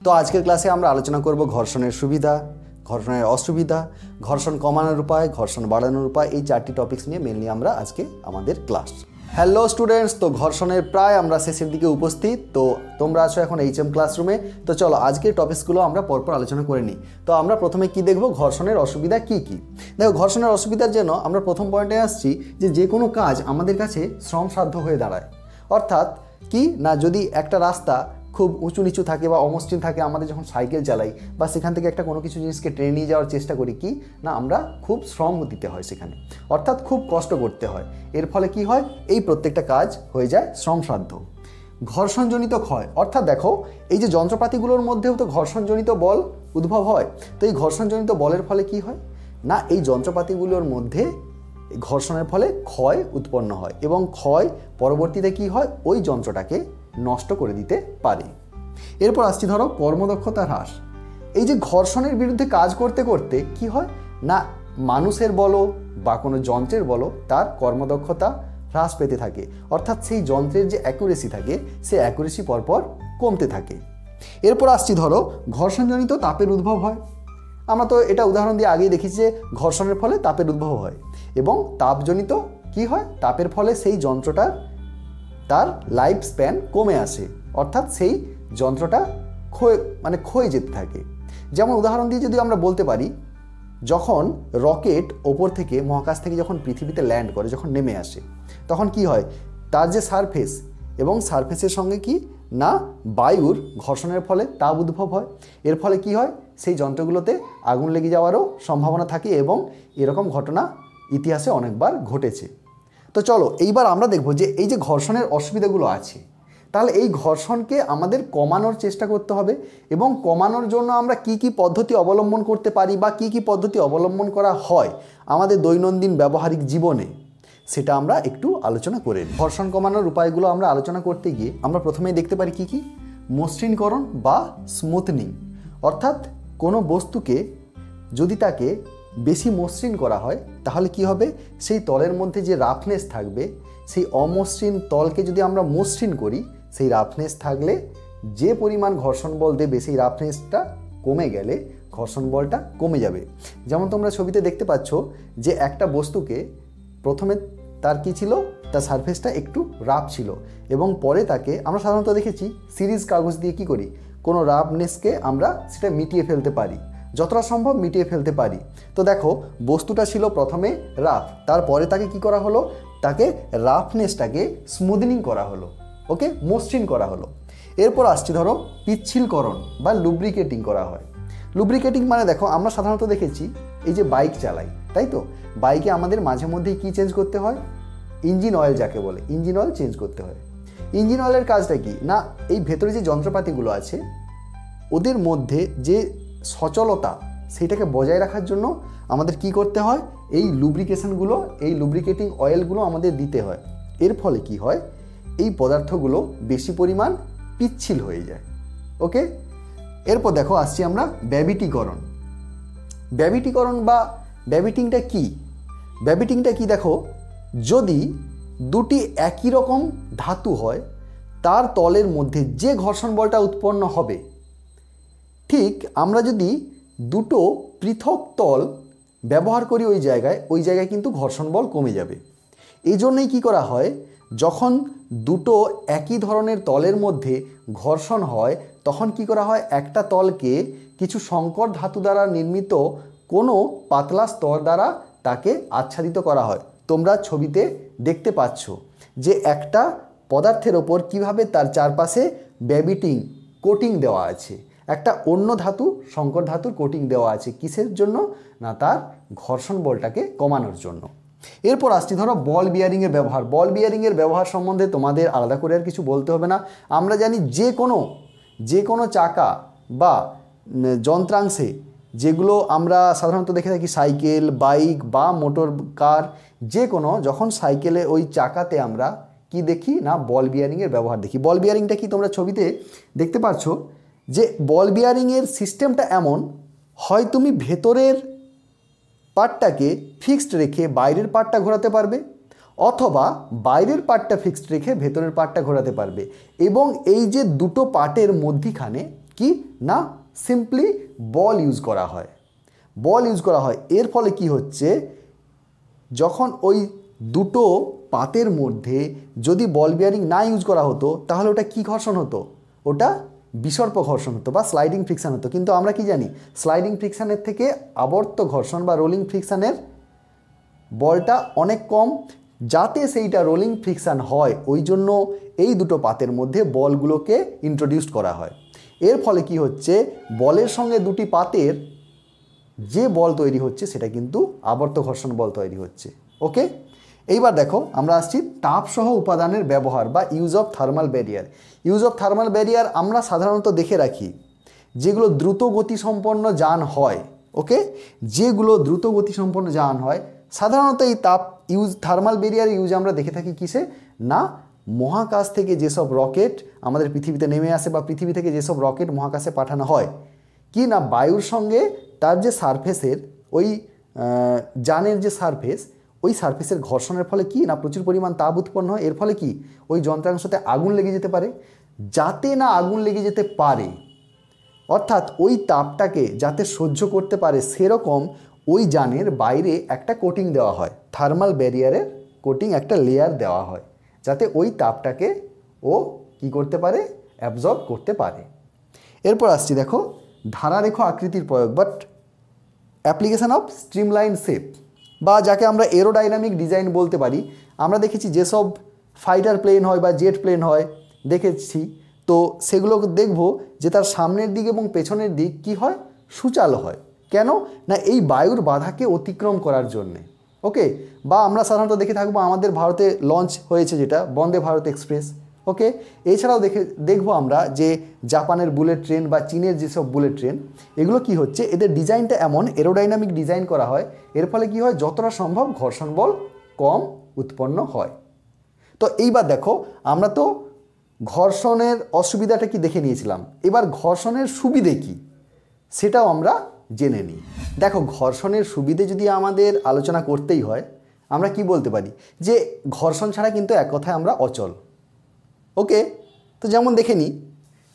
তো আজকের ক্লাসে আমরা আলোচনা করব ঘর্ষণের সুবিধা, ঘর্ষণের অসুবিধা, ঘর্ষণ কমানোর উপায়, ঘর্ষণ বাড়ানোর উপায়। এই চারটি টপিকস নিয়ে মেনলি আমরা আজকে আমাদের ক্লাস। হ্যালো স্টুডেন্টস, তো ঘর্ষণের প্রায় আমরা শেষের দিকে উপস্থিত। তো তোমরা আছো এখন এইচএম ক্লাসরুমে। তো চলো আজকের টপিকসগুলো আমরা পরপর আলোচনা করে নিই। তো আমরা প্রথমে কি দেখব, ঘর্ষণের অসুবিধা কি কি। দেখো, ঘর্ষণের অসুবিধার জন্য আমরা প্রথম পয়েন্টে আসছি যে কোনো কাজ আমাদের কাছে শ্রমসাধ্য হয়ে দাঁড়ায়। অর্থাৎ কি না, যদি একটা রাস্তা খুব উঁচু নিচু থাকে বা অমসৃণ থাকে, আমাদের যখন সাইকেল চালাই বা সেখান থেকে একটা কোনো কিছু জিনিসকে টেনে নিয়ে যাওয়ার চেষ্টা করি, কি না আমরা খুব শ্রম দিতে হয় সেখানে, অর্থাৎ খুব কষ্ট করতে হয়। এর ফলে কি হয়, এই প্রত্যেকটা কাজ হয়ে যায় শ্রমসাধ্য। ঘর্ষণজনিত ক্ষয়, অর্থাৎ দেখো এই যে যন্ত্রপাতিগুলোর মধ্যেও তো ঘর্ষণজনিত বল উদ্ভব হয়। তো এই ঘর্ষণজনিত বলের ফলে কি হয় না, এই যন্ত্রপাতিগুলোর মধ্যে ঘর্ষণের ফলে ক্ষয় উৎপন্ন হয় এবং ক্ষয় পরবর্তীতে কি হয়, ওই যন্ত্রটাকে নষ্ট করে দিতে পারে। এরপর আসছি ধরো কর্মদক্ষতা হ্রাস। এই যে ঘর্ষণের বিরুদ্ধে কাজ করতে করতে কি হয় না, মানুষের বলো বা কোনো যন্ত্রের বলো তার কর্মদক্ষতা হ্রাস পেতে থাকে, অর্থাৎ সেই যন্ত্রের যে অ্যাকুরেসি থাকে সে অ্যাকুরেসি পরপর কমতে থাকে। এরপর আসছি ধরো ঘর্ষণজনিত তাপের উদ্ভব হয়। আমরা তো এটা উদাহরণ দিয়ে আগেই দেখেছি যে ঘর্ষণের ফলে তাপের উদ্ভব হয় এবং তাপজনিত কি হয়, তাপের ফলে সেই যন্ত্রটার তার লাইফ স্প্যান কমে আসে, অর্থাৎ সেই যন্ত্রটা ক্ষয়ে যেতে থাকে। যেমন উদাহরণ দিয়ে যদি আমরা বলতে পারি, যখন রকেট ওপর থেকে মহাকাশ থেকে যখন পৃথিবীতে ল্যান্ড করে, যখন নেমে আসে, তখন কি হয়, তার যে সারফেস এবং সারফেসের সঙ্গে কি না বায়ুর ঘর্ষণের ফলে তাপ উদ্ভব হয়। এর ফলে কি হয়, সেই যন্ত্রগুলোতে আগুন লেগে যাওয়ারও সম্ভাবনা থাকে এবং এরকম ঘটনা ইতিহাসে অনেকবার ঘটেছে। তো চলো এইবার আমরা দেখব যে এই যে ঘর্ষণের অসুবিধাগুলো আছে, তাহলে এই ঘর্ষণকে আমাদের কমানোর চেষ্টা করতে হবে এবং কমানোর জন্য আমরা কি কি পদ্ধতি অবলম্বন করতে পারি বা কি কি পদ্ধতি অবলম্বন করা হয় আমাদের দৈনন্দিন ব্যবহারিক জীবনে, সেটা আমরা একটু আলোচনা করে নিই। ঘর্ষণ কমানোর উপায়গুলো আমরা আলোচনা করতে গিয়ে আমরা প্রথমেই দেখতে পারি কি কি, মসৃণকরণ বা স্মুথনিং। অর্থাৎ কোনো বস্তুকে যদি তাকে বেশি মসৃণ করা হয় তাহলে কি হবে, সেই তলের মধ্যে যে রাফনেস থাকবে, সেই অমসৃণ তলকে যদি আমরা মসৃণ করি, সেই রাফনেস থাকলে যে পরিমাণ ঘর্ষণ বল দেবে সেই রাফনেসটা কমে গেলে ঘর্ষণ বলটা কমে যাবে। যেমন তোমরা ছবিতে দেখতে পাচ্ছ যে একটা বস্তুকে প্রথমে তার কি ছিল, তার সারফেসটা একটু রাফ ছিল এবং পরে তাকে আমরা সাধারণত দেখেছি সিরিজ কাগজ দিয়ে কি করি, কোনো রাফনেসকে আমরা সেটা মিটিয়ে ফেলতে পারি, যতটা সম্ভব মিটিয়ে ফেলতে পারি। তো দেখো বস্তুটা ছিল প্রথমে রাফ, তারপরে তাকে কি করা হলো, তাকে রাফনেসটাকে স্মুথনিং করা হলো, ওকে, মসৃণ করা হলো। এরপর আসছি ধরো পিচ্ছিলকরণ বা লুব্রিকেটিং করা হয়। লুব্রিকেটিং মানে দেখো আমরা সাধারণত দেখেছি এই যে বাইক চালাই, তাই তো বাইকে আমাদের মাঝে মধ্যেই কি চেঞ্জ করতে হয়, ইঞ্জিন অয়েল যাকে বলে, ইঞ্জিন অয়েল চেঞ্জ করতে হয়। ইঞ্জিন অয়েলের কাজটা কি না, এই ভেতরে যে যন্ত্রপাতিগুলো আছে ওদের মধ্যে যে সচলতা সেইটাকে বজায় রাখার জন্য আমাদের কি করতে হয়, এই লুব্রিকেশনগুলো, এই লুব্রিকেটিং অয়েলগুলো আমাদের দিতে হয়। এর ফলে কি হয়, এই পদার্থগুলো বেশি পরিমাণ পিচ্ছিল হয়ে যায়, ওকে। এরপর দেখো আসছি আমরা ব্যাবিটিকরণ। ব্যাবিটিকরণ বা ব্যাবিটিংটা কি, ব্যাবিটিংটা কি দেখো, যদি দুটি একই রকম ধাতু হয় তার তলের মধ্যে যে ঘর্ষণ বলটা উৎপন্ন হবে, ঠিক আমরা যদি দুটো পৃথক তল ব্যবহার করি ওই জায়গায় কিন্তু ঘর্ষণ বল কমে যাবে। এই জন্যই কী করা হয়, যখন দুটো একই ধরনের তলের মধ্যে ঘর্ষণ হয় তখন কি করা হয়, একটা তলকে কিছু সংকর ধাতু দ্বারা নির্মিত কোনো পাতলা স্তর দ্বারা তাকে আচ্ছাদিত করা হয়। তোমরা ছবিতে দেখতে পাচ্ছ যে একটা পদার্থের ওপর কিভাবে তার চারপাশে ব্যাবিটিং কোটিং দেওয়া আছে, একটা অন্য ধাতু সংকর ধাতুর কোটিং দেওয়া আছে, কিসের জন্য না তার ঘর্ষণ বলটাকে কমানোর জন্য। এরপর আসছি ধরো বল বিয়ারিংয়ের ব্যবহার। বল বিয়ারিংয়ের ব্যবহার সম্বন্ধে তোমাদের আলাদা করে আর কিছু বলতে হবে না। আমরা জানি যে কোনো চাকা বা যন্ত্রাংশে, যেগুলো আমরা সাধারণত দেখে থাকি সাইকেল, বাইক বা মোটর কার, যে কোনো, যখন সাইকেলে ওই চাকাতে আমরা কি দেখি না বল বিয়ারিংয়ের ব্যবহার দেখি। বল বিয়ারিংটা কি তোমরা ছবিতে দেখতে পাচ্ছ যে বল বিয়ারিংয়ের সিস্টেমটা এমন হয়, তুমি ভেতরের পার্টটাকে ফিক্সড রেখে বাইরের পার্টটা ঘোরাতে পারবে, অথবা বাইরের পার্টটা ফিক্সড রেখে ভেতরের পার্টটা ঘোরাতে পারবে। এবং এই যে দুটো পার্টের মধ্যিখানে কি না সিম্পলি বল ইউজ করা হয়, বল ইউজ করা হয়। এর ফলে কি হচ্ছে, যখন ওই দুটো পাতের মধ্যে যদি বল বিয়ারিং না ইউজ করা হতো তাহলে ওটা কি ঘর্ষণ হতো, ওটা বিসর্প ঘর্ষণ হতো বা স্লাইডিং ফ্রিকশান হতো। কিন্তু আমরা কি জানি, স্লাইডিং ফ্রিকশানের থেকে আবর্ত ঘর্ষণ বা রোলিং ফ্রিকশানের বলটা অনেক কম। যাতে সেইটা রোলিং ফ্রিকশান হয় ওই জন্য এই দুটো পাতের মধ্যে বলগুলোকে ইন্ট্রোডিউস করা হয়। এর ফলে কি হচ্ছে, বলের সঙ্গে দুটি পাতের যে বল তৈরি হচ্ছে সেটা কিন্তু আবর্ত ঘর্ষণ বল তৈরি হচ্ছে। ওকে, এইবার দেখো আমরা আসছি তাপসহ উপাদানের ব্যবহার বা use of thermal barrier. Use of thermal barrier আমরা সাধারণত দেখে রাখি যেগুলো দ্রুত গতিসম্পন্ন যান হয়। ওকে, যেগুলো দ্রুত গতিসম্পন্ন যান হয় সাধারণত এই থার্মাল ব্যারিয়ার ইউজ আমরা দেখে থাকি কিসে না, মহাকাশ থেকে যেসব রকেট আমাদের পৃথিবীতে নেমে আসে বা পৃথিবী থেকে যেসব রকেট মহাকাশে পাঠানো হয়, কি না বায়ুর সঙ্গে তার যে সারফেসের ওই যানের যে সারফেস, ওই সারফেসের ঘর্ষণের ফলে কি না প্রচুর পরিমাণ তাপ উৎপন্ন হয়। এর ফলে কি ওই যন্ত্রাংশতে আগুন লেগে যেতে পারে। যাতে না আগুন লেগে যেতে পারে, অর্থাৎ ওই তাপটাকে যাতে সহ্য করতে পারে সেরকম ওই যানের বাইরে একটা কোটিং দেওয়া হয়, থার্মাল ব্যারিয়ারের কোটিং একটা লেয়ার দেওয়া হয়, যাতে ওই তাপটাকে ও কি করতে পারে, অ্যাবজর্ব করতে পারে। এরপর আসছি দেখো ধারারেখ আকৃতির প্রয়োগ but application of streamline shape বা যাকে আমরা এরোডাইনামিক ডিজাইন বলতে পারি। আমরা দেখেছি যেসব ফাইটার প্লেন হয় বা জেট প্লেন হয় দেখেছি, তো সেগুলো দেখব যে তার সামনের দিক এবং পেছনের দিক কি হয়, সূচালো হয়। কেন না এই বায়ুর বাধাকে অতিক্রম করার জন্যে। ওকে, বা আমরা সাধারণত দেখে থাকবো আমাদের ভারতে লঞ্চ হয়েছে যেটা বন্দে ভারত এক্সপ্রেস। ওকে, এছাড়াও দেখবো আমরা যে জাপানের বুলেট ট্রেন বা চীনের যেসব বুলেট ট্রেন, এগুলো কি হচ্ছে এদের ডিজাইনটা এমন এরোডাইনামিক ডিজাইন করা হয়। এর ফলে কি হয়, যতটা সম্ভব ঘর্ষণ বল কম উৎপন্ন হয়। তো এইবার দেখো আমরা তো ঘর্ষণের অসুবিধাটা কি দেখে নিয়েছিলাম, এবার ঘর্ষণের সুবিধে কি সেটাও আমরা জেনে নিই। দেখো ঘর্ষণের সুবিধে যদি আমাদের আলোচনা করতেই হয় আমরা কি বলতে পারি যে ঘর্ষণ ছাড়া কিন্তু এক কথায় আমরা অচল। ওকে, তো যেমন দেখে নিই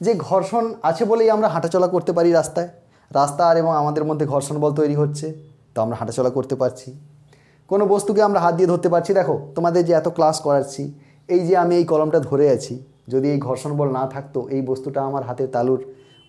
যে ঘর্ষণ আছে বলেই আমরা হাঁটাচলা করতে পারি রাস্তায়, রাস্তা আর এবং আমাদের মধ্যে ঘর্ষণ বল তৈরি হচ্ছে, তো আমরা হাঁটাচলা করতে পারছি। কোনো বস্তুকে আমরা হাত দিয়ে ধরতে পারছি। দেখো তোমাদের যে এত ক্লাস করাচ্ছি, এই যে আমি এই কলমটা ধরে আছি, যদি এই ঘর্ষণ বল না থাকতো, এই বস্তুটা আমার হাতের তালুর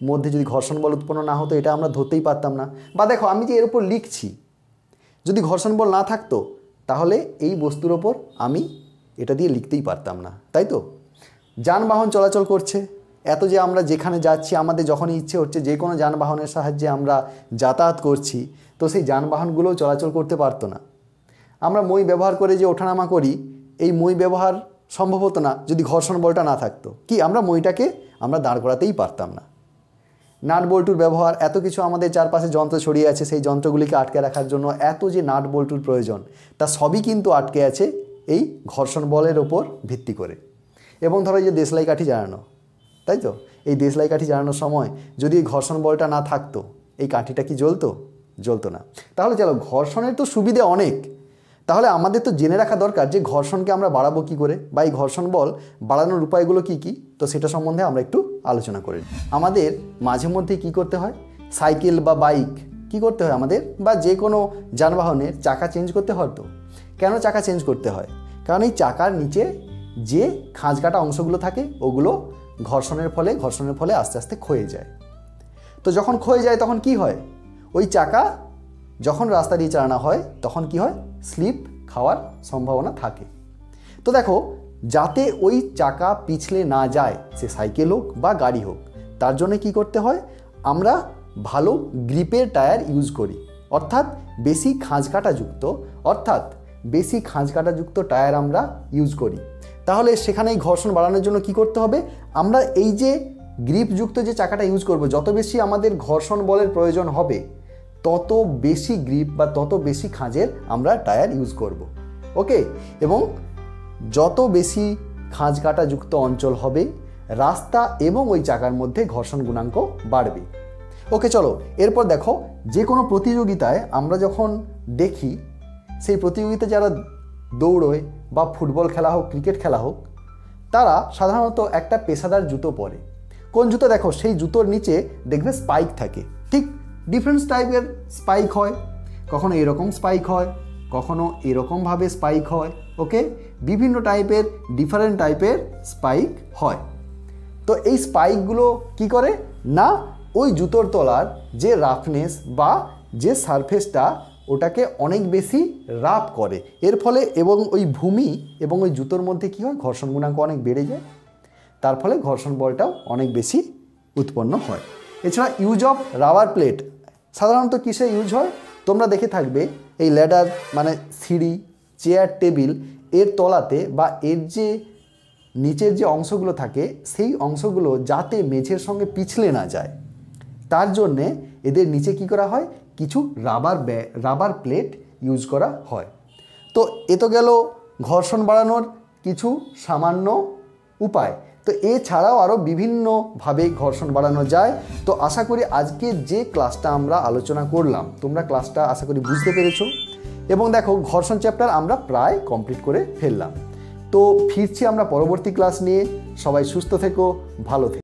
মধ্যে যদি ঘর্ষণ বল উৎপন্ন না হতো, এটা আমরা ধরতেই পারতাম না। বা দেখো আমি যে এর উপর লিখছি, যদি ঘর্ষণ বল না থাকতো তাহলে এই বস্তুর ওপর আমি এটা দিয়ে লিখতেই পারতাম না, তাই তো? যানবাহন চলাচল করছে, এত যে আমরা যেখানে যাচ্ছি আমাদের যখনই ইচ্ছে হচ্ছে যে কোনো যানবাহনের সাহায্যে আমরা যাতায়াত করছি, তো সেই যানবাহনগুলোও চলাচল করতে পারতো না। আমরা মই ব্যবহার করে যে ওঠানামা করি, এই মই ব্যবহার সম্ভব হতো না যদি ঘর্ষণ বলটা না থাকতো। কি আমরা মইটাকে আমরা দাঁড় করাতেই পারতাম না। নাট বল্টুর ব্যবহার, এত কিছু আমাদের চারপাশে যন্ত্র ছড়িয়ে আছে, সেই যন্ত্রগুলিকে আটকে রাখার জন্য এত যে নাট বল্টুর প্রয়োজন, তা সবই কিন্তু আটকে আছে এই ঘর্ষণ বলের ওপর ভিত্তি করে। এবং ধরো এই যে দেশলাই কাঠি জ্বালানো, তাই তো? এই দেশলাই কাঠি জ্বালানোর সময় যদি এই ঘর্ষণ বলটা না থাকতো, এই কাঠিটা কি জ্বলতো? জ্বলতো না। তাহলে চলো ঘর্ষণের তো সুবিধে অনেক, তাহলে আমাদের তো জেনে রাখা দরকার যে ঘর্ষণকে আমরা বাড়াবো কী করে বা এই ঘর্ষণ বল বাড়ানোর উপায়গুলো কি কি, তো সেটা সম্বন্ধে আমরা একটু আলোচনা করি। আমাদের মাঝে মধ্যে কি করতে হয়, সাইকেল বা বাইক কি করতে হয় আমাদের, বা যে কোনো যানবাহনের চাকা চেঞ্জ করতে হয়। তো কেন চাকা চেঞ্জ করতে হয়? কারণ এই চাকার নিচে যে খাঁজ কাটা অংশগুলো থাকে ওগুলো ঘর্ষণের ফলে আস্তে আস্তে ক্ষয়ে যায়। তো যখন ক্ষয়ে যায় তখন কি হয়, ওই চাকা যখন রাস্তা দিয়ে চালানো হয় তখন কি হয়, স্লিপ খাওয়ার সম্ভাবনা থাকে। তো দেখো যাতে ওই চাকা পিছলে না যায়, সে সাইকেল হোক বা গাড়ি হোক, তার জন্য কি করতে হয়, আমরা ভালো গ্রিপের টায়ার ইউজ করি, অর্থাৎ বেশি খাঁজ কাটাযুক্ত টায়ার আমরা ইউজ করি। তাহলে সেখানে এই ঘর্ষণ বাড়ানোর জন্য কি করতে হবে, আমরা এই যে গ্রিপযুক্ত যে চাকাটা ইউজ করব, যত বেশি আমাদের ঘর্ষণ বলের প্রয়োজন হবে তত বেশি গ্রিপ বা তত বেশি খাঁজের আমরা টায়ার ইউজ করব। ওকে, এবং যত বেশি খাঁজ কাটাযুক্ত অঞ্চল হবে রাস্তা এবং ওই চাকার মধ্যে ঘর্ষণ গুণাঙ্ক বাড়বে। ওকে, চলো এরপর দেখো যে কোনো প্রতিযোগিতায় আমরা যখন দেখি, সেই প্রতিযোগিতায় যারা দৌড়োয় বা ফুটবল খেলা হোক ক্রিকেট খেলা হোক, তারা সাধারণত একটা পেশাদার জুতো পরে। কোন জুতো দেখো সেই জুতোর নিচে দেখবে স্পাইক থাকে, ঠিক ডিফারেন্ট টাইপের স্পাইক হয়, কখনো এরকম স্পাইক হয়, কখনো এরকমভাবে স্পাইক হয়। ওকে, বিভিন্ন টাইপের ডিফারেন্ট টাইপের স্পাইক হয়। তো এই স্পাইকগুলো কি করে না ওই জুতোর তলার যে রাফনেস বা যে সারফেসটা ওটাকে অনেক বেশি রাফ করে, এর ফলে এবং ওই ভূমি এবং ওই জুতোর মধ্যে কী হয় ঘর্ষণ গুণাঙ্ক অনেক বেড়ে যায়, তার ফলে ঘর্ষণ বলটাও অনেক বেশি উৎপন্ন হয়। এছাড়া ইউজ অফ রাবার প্লেট সাধারণত কিসে ইউজ হয়, তোমরা দেখে থাকবে এই ল্যাডার মানে সিঁড়ি, চেয়ার, টেবিল এর তলাতে বা এর যে নিচের যে অংশগুলো থাকে সেই অংশগুলো যাতে মেঝের সঙ্গে পিছলে না যায় তার জন্যে এদের নিচে কি করা হয় কিছু রাবার প্লেট ইউজ করা হয়। তো এ তো গেল ঘর্ষণ বাড়ানোর কিছু সামান্য উপায়। তো এছাড়াও আরও বিভিন্নভাবে ঘর্ষণ বাড়ানো যায়। তো আশা করি আজকে যে ক্লাসটা আমরা আলোচনা করলাম তোমরা ক্লাসটা আশা করি বুঝতে পেরেছো এবং দেখো ঘর্ষণ চ্যাপ্টার আমরা প্রায় কমপ্লিট করে ফেললাম। তো ফিরছি আমরা পরবর্তী ক্লাস নিয়ে। সবাই সুস্থ থেকো, ভালো থেকো।